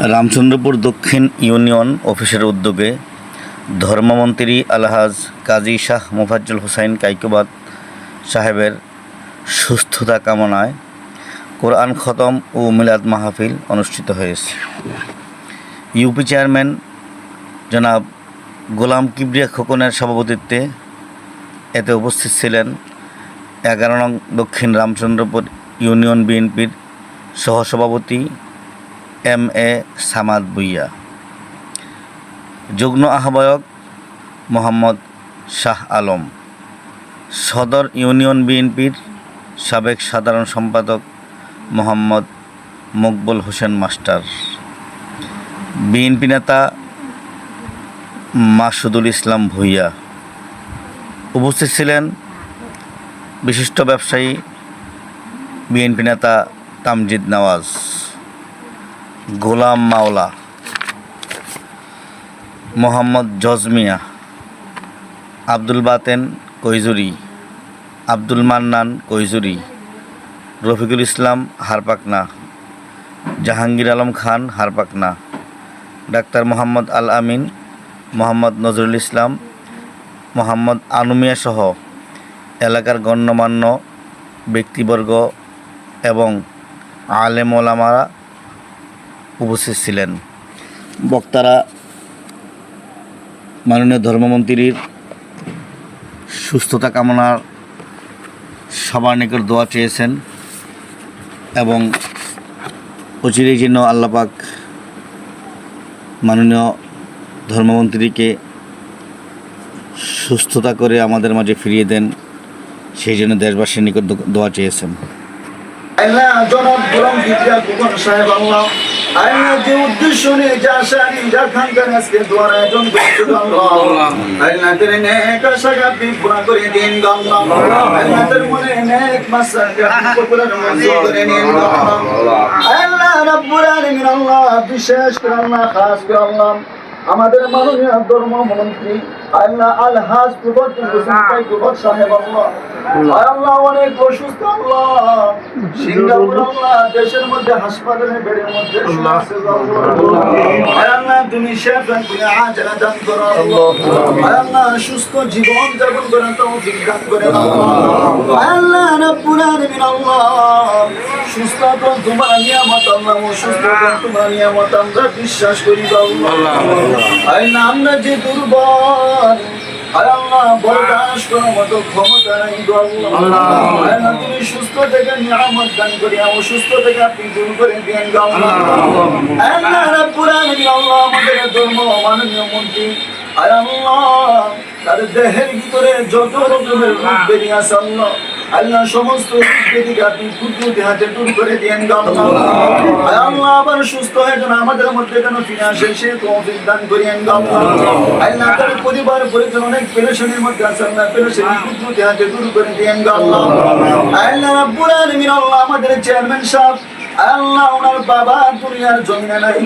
রামচন্দ্রপুর দক্ষিণ ইউনিয়ন অফিসের উদ্যোগে ধর্মমন্ত্রী আলহাজ কাজী শাহ মোফাজ্জল হোসাইন কাইকোবাদ সাহেবের সুস্থতা কামনায় কোরআন খতম ও মিলাদ মাহফিল অনুষ্ঠিত হয়েছে। ইউপি চেয়ারম্যান জনাব গোলাম কিবরিয়া খোকনের সভাপতিত্বে এতে উপস্থিত ছিলেন 11 নং দক্ষিণ রামচন্দ্রপুর ইউনিয়ন বিএনপির সহসভাপতি এম.এ. সামাদ ভূঁইয়া, যুগ্ম আহ্বায়ক মোহাম্মদ শাহ আলম, সদর ইউনিয়ন বিএনপির সাবেক সাধারণ সম্পাদক মোহাম্মদ মকবুল হোসেন মাস্টার, বিএনপি নেতা মাসুদুল ইসলাম ভূঁইয়া। উপস্থিত ছিলেন বিশিষ্ট ব্যবসায়ী বিএনপি নেতা তামজিদ নওয়াজ, গোলাম মাওলা, মোহাম্মদ জজমিয়া, আব্দুল বাতেন কৈজুরি, আব্দুল মান্নান কৈজুরি, রফিকুল ইসলাম হারপাকনা, জাহাঙ্গীর আলম খান হারপাকনা, ডাক্তার মোহাম্মদ আল আমিন, মোহাম্মদ নজরুল ইসলাম, মোহাম্মদ আনুমিয়া সহ এলাকার গণ্যমান্য ব্যক্তিবর্গ এবং আলেম ওলামারা উপস্থিত ছিলেন। বক্তারা মাননীয় ধর্মমন্ত্রীর সুস্থতা কামনার সবার নিকট দোয়া চেয়েছেন এবং অচিরেই যেন আল্লাহ পাক মাননীয় ধর্মমন্ত্রীকে সুস্থতা করে আমাদের মাঝে ফিরিয়ে দেন, সেই জন্য দেশবাসীর নিকট দোয়া চেয়েছেন। আল্লাহ জনাব গোলাম কিবরিয়া খোকন সাহেব আল্লাহ যে উদ্দেশ্য নিয়ে যা শানি যা খানকান আজকে দোয়ার আয়োজন করছিল আল্লাহ তের নেক আশাকে আপনি পুরা করে দিন আল্লাহ তের মনে নেক মাসাকে আপনি পুরা করে নিন আল্লাহ রাব্বুল আলামিন আল্লাহ বিশেষ করে আল্লাহ খাস করে আল্লাহ আমাদের মাননীয় ধর্মমন্ত্রী আল্লাহ আলহাজ মুফাজ্জল হোসেন কাইকোবাদ সাহেব আল্লাহ আল্লাহ অনেক অসুস্থ আল্লাহ সিঙ্গাপুর আল্লাহ দেশের মধ্যে হাসপাতালে বেডের মধ্যে আল্লাহ তুমি শেফান তুমি আজরা দান করো আল্লাহ সুস্থ জীবন যাপন করার তৌফিক দান করে আল্লাহ রাব্বুল আলামিন আল্লাহ সুস্থ তো তোমার নিয়ামত আল্লাহ সুস্থ তো তোমার নিয়ামত আমরা বিশ্বাস করি আল্লাহ আল্লাহ আমরা যে দুর্বল আল্লাহ বরদাস্ত করার মতো ক্ষমতা নাই আল্লাহ আল্লাহ তুমি সুস্থ থেকে নিয়ামত দান করি অসুস্থ থেকে আপনি দূর করে দেন আল্লাহ আল্লাহ রাব্বুল আলামিন আল্লাহ আমাদের ধর্ম মাননীয় মন্ত্রী আল্লাহ তার দেহের ভিতরে যত রকমের রোগ বেরিয়ে আছে আল্লাহ আল্লাহ সমস্ত রোগকে আপনি কুদরতি হাতে দূর করে দেন আল্লাহ আল্লাহ আবার সুস্থ হয়ে যেন আমাদের মধ্যে যেন ফিরে আসে সে তৌফিক দান করেন আল্লাহ আল্লাহ তার পরিবার পরিজন অনেক পেরেশানির মধ্যে আছে আল্লাহ পেরেশানি কুদরতি হাতে দূর করে দেন আল্লাহ আল্লাহ রাব্বুল আলামিন আল্লাহ আমাদের চেয়ারম্যান সাহেব আল্লাহ ওনার বাবা দুনিয়ার জমিনে নাই